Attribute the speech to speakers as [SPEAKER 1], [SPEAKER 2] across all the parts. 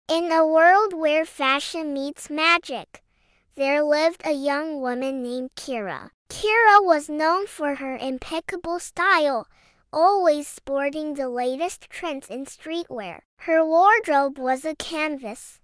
[SPEAKER 1] In a world where fashion meets magic, there lived a young woman named Kira. Kira was known for her impeccable style, always sporting the latest trends in streetwear. Her wardrobe was a canvas,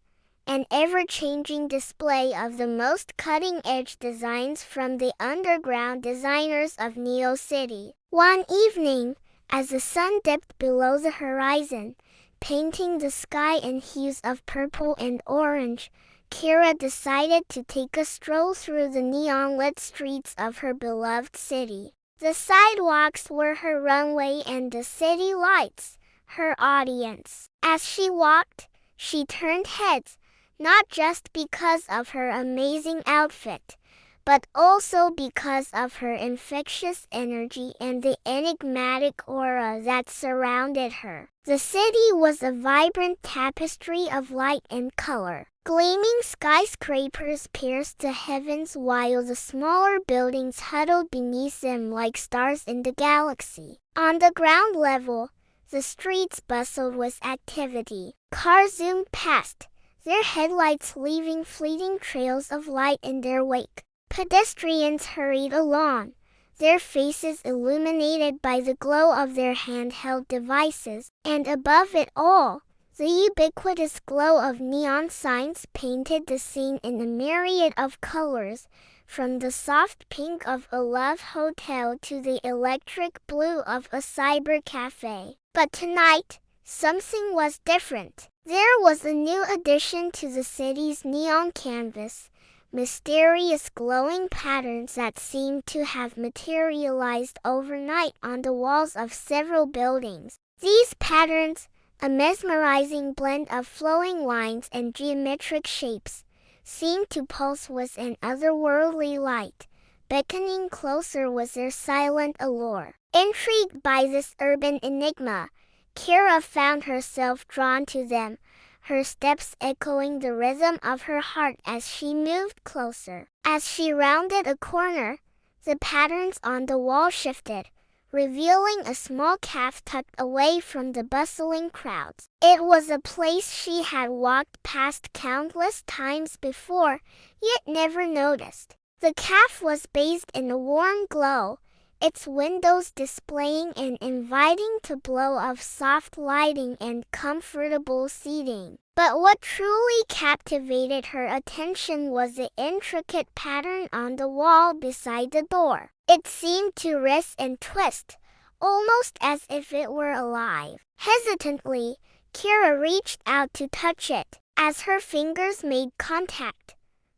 [SPEAKER 1] an ever-changing display of the most cutting-edge designs from the underground designers of Neo City. One evening, as the sun dipped below the horizon, painting the sky in hues of purple and orange, Kira decided to take a stroll through the neon-lit streets of her beloved city. The sidewalks were her runway and the city lights, her audience. As she walked, she turned heads, not just because of her amazing outfit, but also because of her infectious energy and the enigmatic aura that surrounded her. The city was a vibrant tapestry of light and color. Gleaming skyscrapers pierced the heavens while the smaller buildings huddled beneath them like stars in the galaxy. On the ground level, the streets bustled with activity. Cars zoomed past, their headlights leaving fleeting trails of light in their wake. Pedestrians hurried along, their faces illuminated by the glow of their handheld devices, and above it all, the ubiquitous glow of neon signs painted the scene in a myriad of colors, from the soft pink of a love hotel to the electric blue of a cyber cafe. But tonight, something was different. There was a new addition to the city's neon canvas, mysterious glowing patterns that seemed to have materialized overnight on the walls of several buildings. These patterns, a mesmerizing blend of flowing lines and geometric shapes, seemed to pulse with an otherworldly light, beckoning closer with their silent allure. Intrigued by this urban enigma, Kira found herself drawn to them, her steps echoing the rhythm of her heart as she moved closer. As she rounded a corner, the patterns on the wall shifted, revealing a small cafe tucked away from the bustling crowds. It was a place she had walked past countless times before, yet never noticed. The cafe was bathed in a warm glow, its windows displaying an inviting tableau of soft lighting and comfortable seating. But what truly captivated her attention was the intricate pattern on the wall beside the door. It seemed to writhe and twist, almost as if it were alive. Hesitantly, Kira reached out to touch it. As her fingers made contact,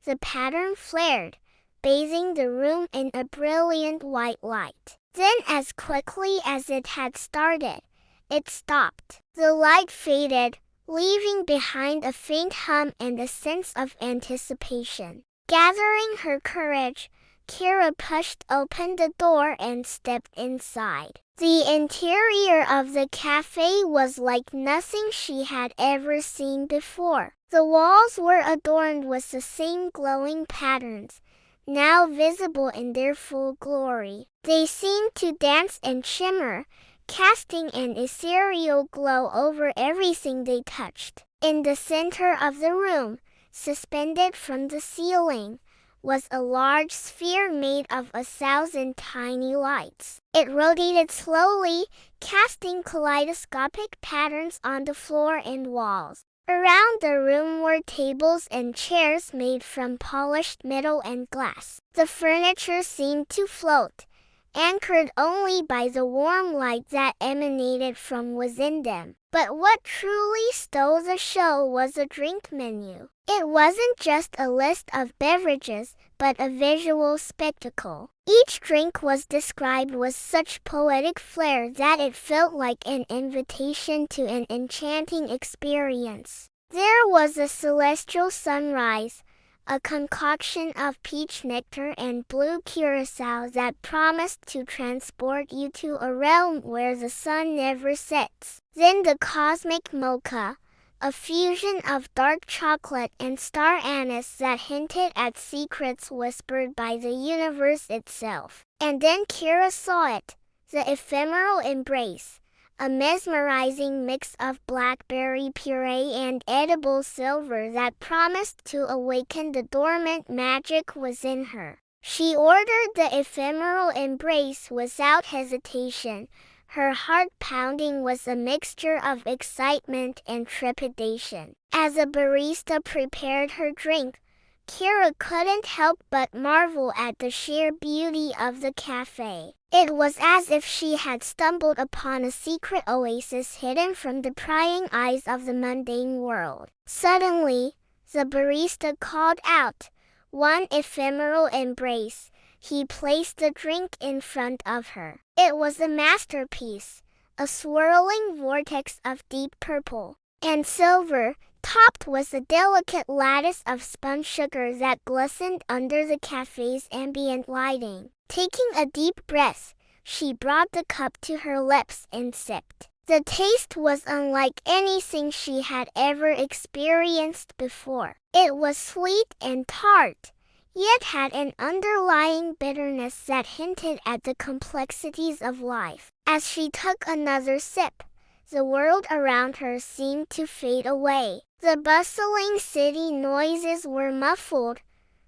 [SPEAKER 1] the pattern flared, bathing the room in a brilliant white light. Then, as quickly as it had started, it stopped. The light faded, leaving behind a faint hum and a sense of anticipation. Gathering her courage, Kira pushed open the door and stepped inside. The interior of the cafe was like nothing she had ever seen before. The walls were adorned with the same glowing patterns, now visible in their full glory. They seemed to dance and shimmer, casting an ethereal glow over everything they touched. In the center of the room, suspended from the ceiling, was a large sphere made of 1,000 tiny lights. It rotated slowly, casting kaleidoscopic patterns on the floor and walls. Around the room were tables and chairs made from polished metal and glass. The furniture seemed to float, anchored only by the warm light that emanated from within them. But what truly stole the show was the drink menu. It wasn't just a list of beverages, but a visual spectacle. Each drink was described with such poetic flair that it felt like an invitation to an enchanting experience. There was a celestial sunrise, a concoction of peach nectar and blue curacao that promised to transport you to a realm where the sun never sets. Then the cosmic mocha, a fusion of dark chocolate and star anise that hinted at secrets whispered by the universe itself. And then Kira saw it, the ephemeral embrace, a mesmerizing mix of blackberry puree and edible silver that promised to awaken the dormant magic within her. She ordered the ephemeral embrace without hesitation. Her heart pounding was a mixture of excitement and trepidation. As a barista prepared her drink, Kira couldn't help but marvel at the sheer beauty of the cafe. It was as if she had stumbled upon a secret oasis hidden from the prying eyes of the mundane world. Suddenly, the barista called out, "One ephemeral embrace." He placed the drink in front of her. It was a masterpiece, a swirling vortex of deep purple and silver, topped with a delicate lattice of spun sugar that glistened under the cafe's ambient lighting. Taking a deep breath, she brought the cup to her lips and sipped. The taste was unlike anything she had ever experienced before. It was sweet and tart, yet had an underlying bitterness that hinted at the complexities of life. As she took another sip, the world around her seemed to fade away. The bustling city noises were muffled,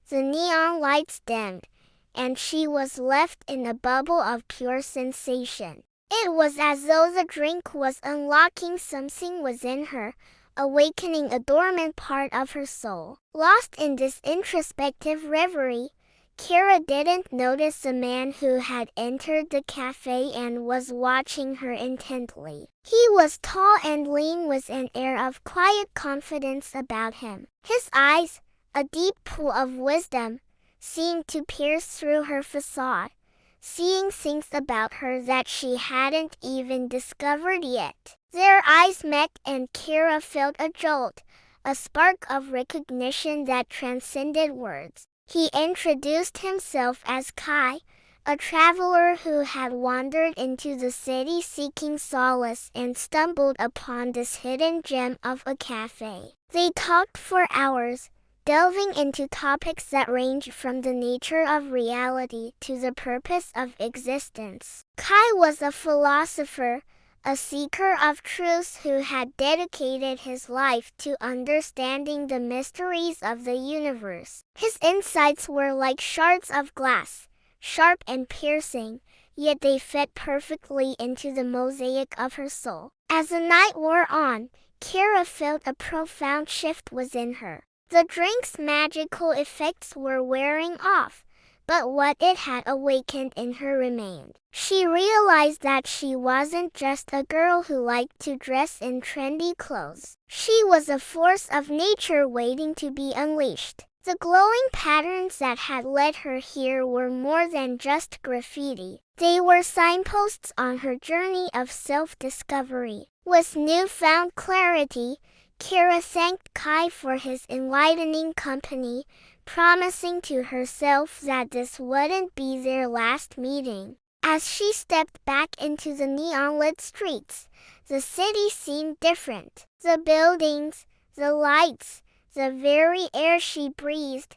[SPEAKER 1] the neon lights dimmed, and she was left in a bubble of pure sensation. It was as though the drink was unlocking something within her, awakening a dormant part of her soul. Lost in this introspective reverie, Kira didn't notice the man who had entered the cafe and was watching her intently. He was tall and lean with an air of quiet confidence about him. His eyes, a deep pool of wisdom, seemed to pierce through her facade, seeing things about her that she hadn't even discovered yet. Their eyes met and Kira felt a jolt, a spark of recognition that transcended words. He introduced himself as Kai, a traveler who had wandered into the city seeking solace and stumbled upon this hidden gem of a cafe. They talked for hours, delving into topics that ranged from the nature of reality to the purpose of existence. Kai was a philosopher, a seeker of truth who had dedicated his life to understanding the mysteries of the universe. His insights were like shards of glass, sharp and piercing, yet they fit perfectly into the mosaic of her soul. As the night wore on, Kira felt a profound shift within her. The drink's magical effects were wearing off, but what it had awakened in her remained. She realized that she wasn't just a girl who liked to dress in trendy clothes. She was a force of nature waiting to be unleashed. The glowing patterns that had led her here were more than just graffiti. They were signposts on her journey of self-discovery. With newfound clarity, Kira thanked Kai for his enlightening company, promising to herself that this wouldn't be their last meeting. As she stepped back into the neon-lit streets, the city seemed different. The buildings, the lights, the very air she breathed,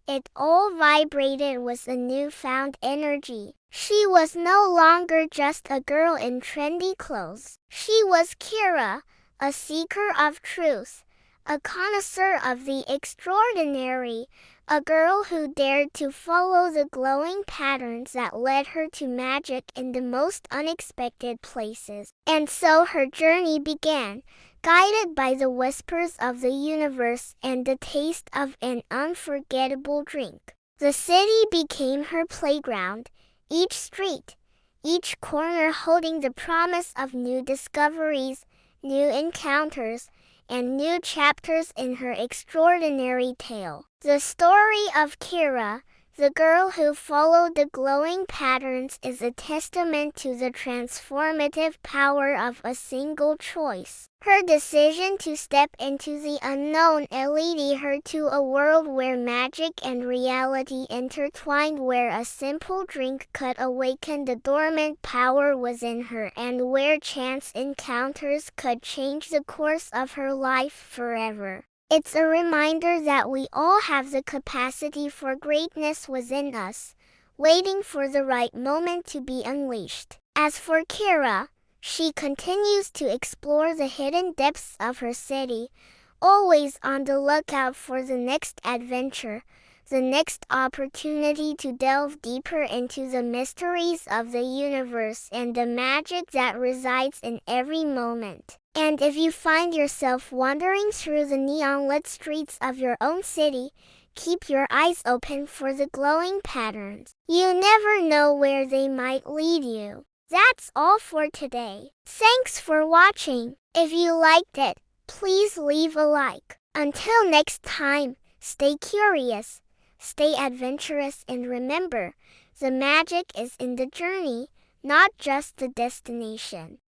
[SPEAKER 1] it all vibrated with a newfound energy. She was no longer just a girl in trendy clothes. She was Kira, a seeker of truth, a connoisseur of the extraordinary, a girl who dared to follow the glowing patterns that led her to magic in the most unexpected places. And so her journey began, guided by the whispers of the universe and the taste of an unforgettable drink. The city became her playground, each street, each corner holding the promise of new discoveries, new encounters, and new chapters in her extraordinary tale. The story of Kira, the girl who followed the glowing patterns, is a testament to the transformative power of a single choice. Her decision to step into the unknown led her to a world where magic and reality intertwined, where a simple drink could awaken the dormant power within her, and where chance encounters could change the course of her life forever. It's a reminder that we all have the capacity for greatness within us, waiting for the right moment to be unleashed. As for Kira, She continues to explore the hidden depths of her city, always on the lookout for the next adventure, the next opportunity to delve deeper into the mysteries of the universe and the magic that resides in every moment. And if you find yourself wandering through the neon-lit streets of your own city, keep your eyes open for the glowing patterns. You never know where they might lead you. That's all for today. Thanks for watching. If you liked it, please leave a like. Until next time, stay curious, stay adventurous, and remember, the magic is in the journey, not just the destination.